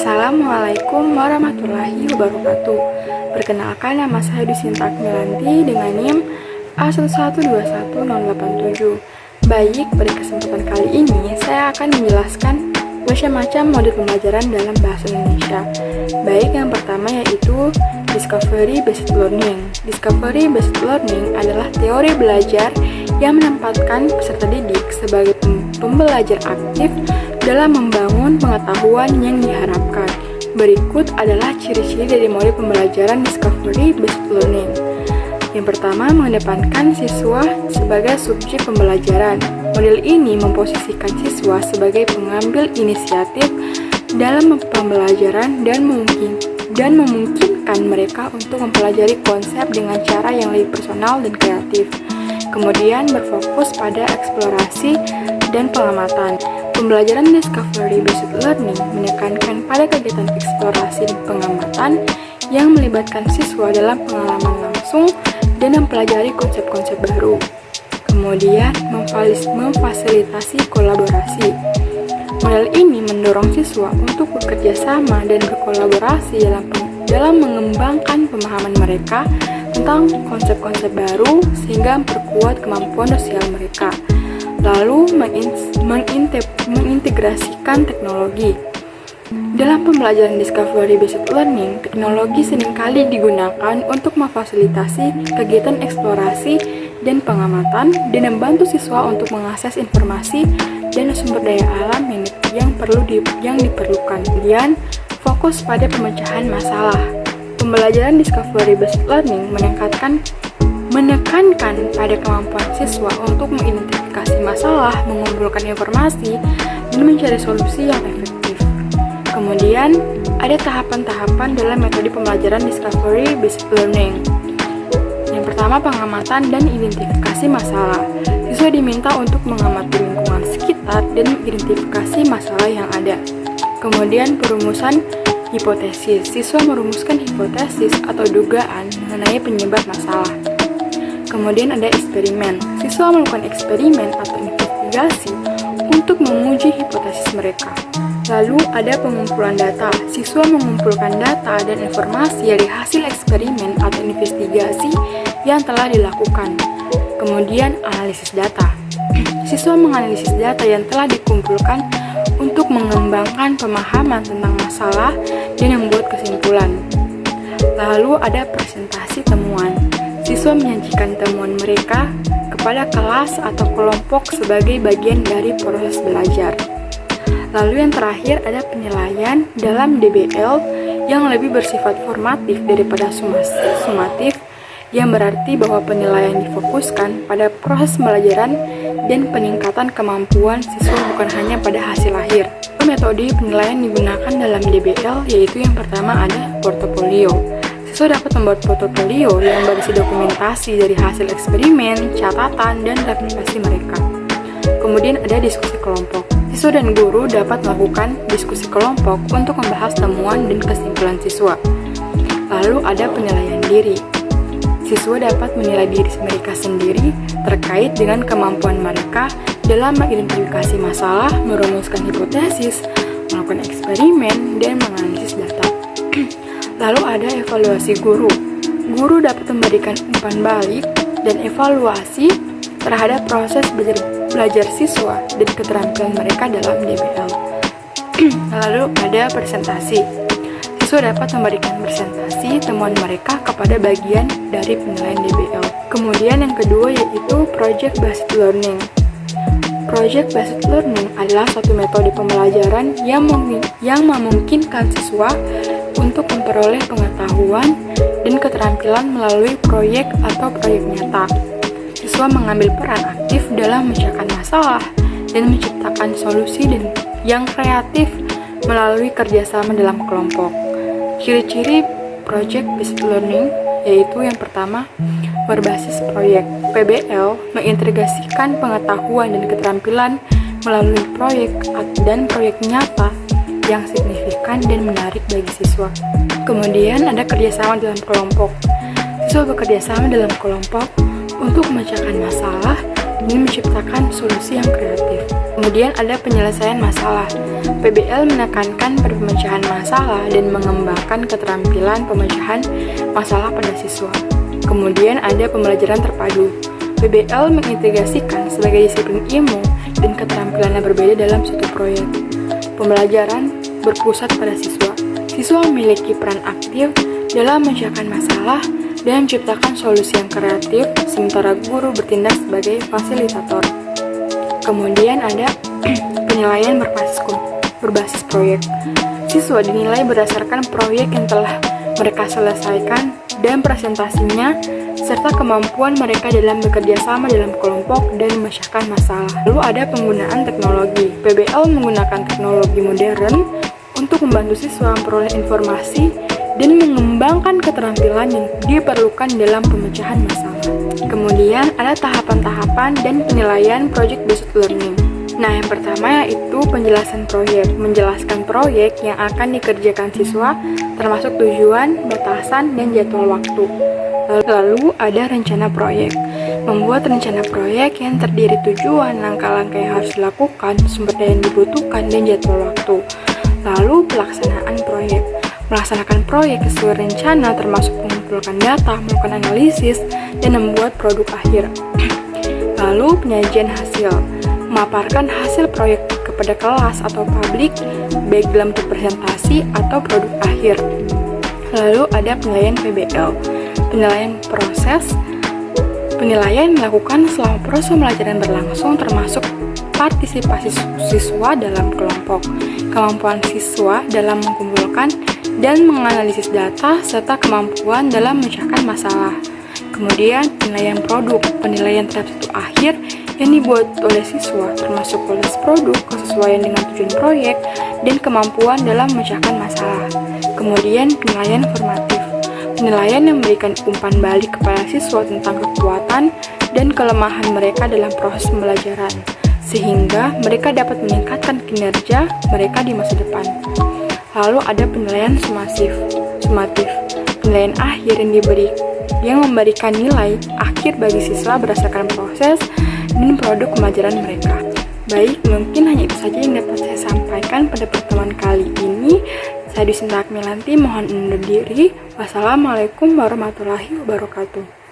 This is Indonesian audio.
Assalamualaikum warahmatullahi wabarakatuh. Perkenalkan, nama saya Dusinta Akmilanti dengan NIM A1121087. Baik, pada kesempatan kali ini saya akan menjelaskan macam-macam model pembelajaran dalam bahasa Indonesia. Baik, yang pertama yaitu Discovery Based Learning. Discovery Based Learning adalah teori belajar yang menempatkan peserta didik sebagai pembelajar aktif dalam membangun pengetahuan yang diharapkan. Berikut adalah ciri-ciri dari model pembelajaran Discovery Based Learning. Yang pertama, mengedepankan siswa sebagai subjek pembelajaran. Model ini memposisikan siswa sebagai pengambil inisiatif dalam pembelajaran dan memungkinkan mereka untuk mempelajari konsep dengan cara yang lebih personal dan kreatif. Kemudian berfokus pada eksplorasi dan pengamatan. Pembelajaran Discovery Based Learning menekankan pada kegiatan eksplorasi dan pengamatan yang melibatkan siswa dalam pengalaman langsung dan mempelajari konsep-konsep baru. Kemudian memfasilitasi kolaborasi. Model ini mendorong siswa untuk bekerja sama dan berkolaborasi dalam mengembangkan pemahaman mereka tentang konsep-konsep baru sehingga memperkuat kemampuan sosial mereka. Lalu mengintegrasikan teknologi. Dalam pembelajaran Discovery Based Learning, teknologi seringkali digunakan untuk memfasilitasi kegiatan eksplorasi dan pengamatan dan membantu siswa untuk mengakses informasi dan sumber daya alam yang diperlukan. Kemudian, fokus pada pemecahan masalah. Pembelajaran Discovery Based Learning menekankan pada kemampuan siswa untuk mengidentifikasi masalah, mengumpulkan informasi, dan mencari solusi yang efektif. Kemudian, ada tahapan-tahapan dalam metode pembelajaran Discovery Based Learning. Yang pertama, pengamatan dan identifikasi masalah. Siswa diminta untuk mengamati lingkungan sekitar dan mengidentifikasi masalah yang ada. Kemudian, perumusan hipotesis. Siswa merumuskan hipotesis atau dugaan mengenai penyebab masalah. Kemudian ada eksperimen. Siswa melakukan eksperimen atau investigasi untuk menguji hipotesis mereka. Lalu ada pengumpulan data. Siswa mengumpulkan data dan informasi dari hasil eksperimen atau investigasi yang telah dilakukan. Kemudian analisis data. Siswa menganalisis data yang telah dikumpulkan untuk mengembangkan pemahaman tentang masalah dan membuat kesimpulan. Lalu ada presentasi temuan. Siswa menyajikan temuan mereka kepada kelas atau kelompok sebagai bagian dari proses belajar. Lalu yang terakhir ada penilaian dalam DBL yang lebih bersifat formatif daripada sumatif, yang berarti bahwa penilaian difokuskan pada proses pembelajaran dan peningkatan kemampuan siswa bukan hanya pada hasil akhir. Metode penilaian digunakan dalam DBL yaitu yang pertama ada portofolio. Siswa dapat membuat portofolio yang berisi dokumentasi dari hasil eksperimen, catatan, dan replikasi mereka. Kemudian ada diskusi kelompok. Siswa dan guru dapat melakukan diskusi kelompok untuk membahas temuan dan kesimpulan siswa. Lalu ada penilaian diri. Siswa dapat menilai diri mereka sendiri terkait dengan kemampuan mereka dalam mengidentifikasi masalah, merumuskan hipotesis, melakukan eksperimen, dan menganalisis data. Lalu ada evaluasi guru. Guru dapat memberikan umpan balik dan evaluasi terhadap proses belajar siswa dan keterampilan mereka dalam DBL. Lalu ada presentasi. Siswa dapat memberikan presentasi temuan mereka kepada bagian dari penilaian DBL. Kemudian yang kedua yaitu Project Based Learning. Project Based Learning adalah suatu metode pembelajaran yang memungkinkan siswa untuk memperoleh pengetahuan dan keterampilan melalui proyek atau proyek nyata. Siswa mengambil peran aktif dalam memecahkan masalah dan menciptakan solusi yang kreatif melalui kerjasama dalam kelompok. Ciri-ciri Project Based Learning yaitu yang pertama, berbasis proyek. PBL mengintegrasikan pengetahuan dan keterampilan melalui proyek dan proyek nyata yang signifikan dan menarik bagi siswa. Kemudian ada kerjasama dalam kelompok. Siswa bekerja sama dalam kelompok untuk memecahkan masalah dan menciptakan solusi yang kreatif. Kemudian ada penyelesaian masalah. PBL menekankan pada pemecahan masalah dan mengembangkan keterampilan pemecahan masalah pada siswa. Kemudian ada pembelajaran terpadu. PBL mengintegrasikan sebagai disiplin ilmu dan keterampilan yang berbeda dalam suatu proyek. Pembelajaran berpusat pada siswa. Siswa memiliki peran aktif dalam memecahkan masalah dan menciptakan solusi yang kreatif, sementara guru bertindak sebagai fasilitator. Kemudian ada penilaian berbasis proyek. Siswa dinilai berdasarkan proyek yang telah mereka selesaikan dan presentasinya, serta kemampuan mereka dalam bekerja sama dalam kelompok dan memecahkan masalah. Lalu ada penggunaan teknologi. PBL menggunakan teknologi modern untuk membantu siswa memperoleh informasi dan mengembangkan keterampilan yang diperlukan dalam pemecahan masalah. Kemudian ada tahapan-tahapan dan penilaian project-based learning. Nah, yang pertama yaitu penjelasan proyek. Menjelaskan proyek yang akan dikerjakan siswa, termasuk tujuan, batasan, dan jadwal waktu. Lalu ada rencana proyek. Membuat rencana proyek yang terdiri tujuan, langkah-langkah yang harus dilakukan, sumber daya yang dibutuhkan, dan jadwal waktu. Lalu pelaksanaan proyek. Melaksanakan proyek sesuai rencana termasuk mengumpulkan data, melakukan analisis, dan membuat produk akhir. Lalu penyajian hasil. Memaparkan hasil proyek kepada kelas atau publik, baik dalam bentuk presentasi atau produk akhir. Lalu ada penilaian PBL. Penilaian proses. Penilaian dilakukan selama proses pembelajaran berlangsung, termasuk partisipasi siswa dalam kelompok, kemampuan siswa dalam mengumpulkan dan menganalisis data, serta kemampuan dalam memecahkan masalah. Kemudian penilaian produk, penilaian terhadap satu akhir yang dibuat oleh siswa, termasuk kualitas produk, kesesuaian dengan tujuan proyek, dan kemampuan dalam memecahkan masalah. Kemudian penilaian formatif, penilaian yang memberikan umpan balik kepada siswa tentang kekuatan dan kelemahan mereka dalam proses pembelajaran, sehingga mereka dapat meningkatkan kinerja mereka di masa depan. Lalu ada penilaian sumatif, penilaian akhir yang memberikan nilai akhir bagi siswa berdasarkan proses dan produk pembelajaran mereka. Baik, mungkin hanya itu saja yang dapat saya sampaikan pada pertemuan kali ini. Saya Dusinta Akmilanti, mohon undur diri. Wassalamualaikum warahmatullahi wabarakatuh.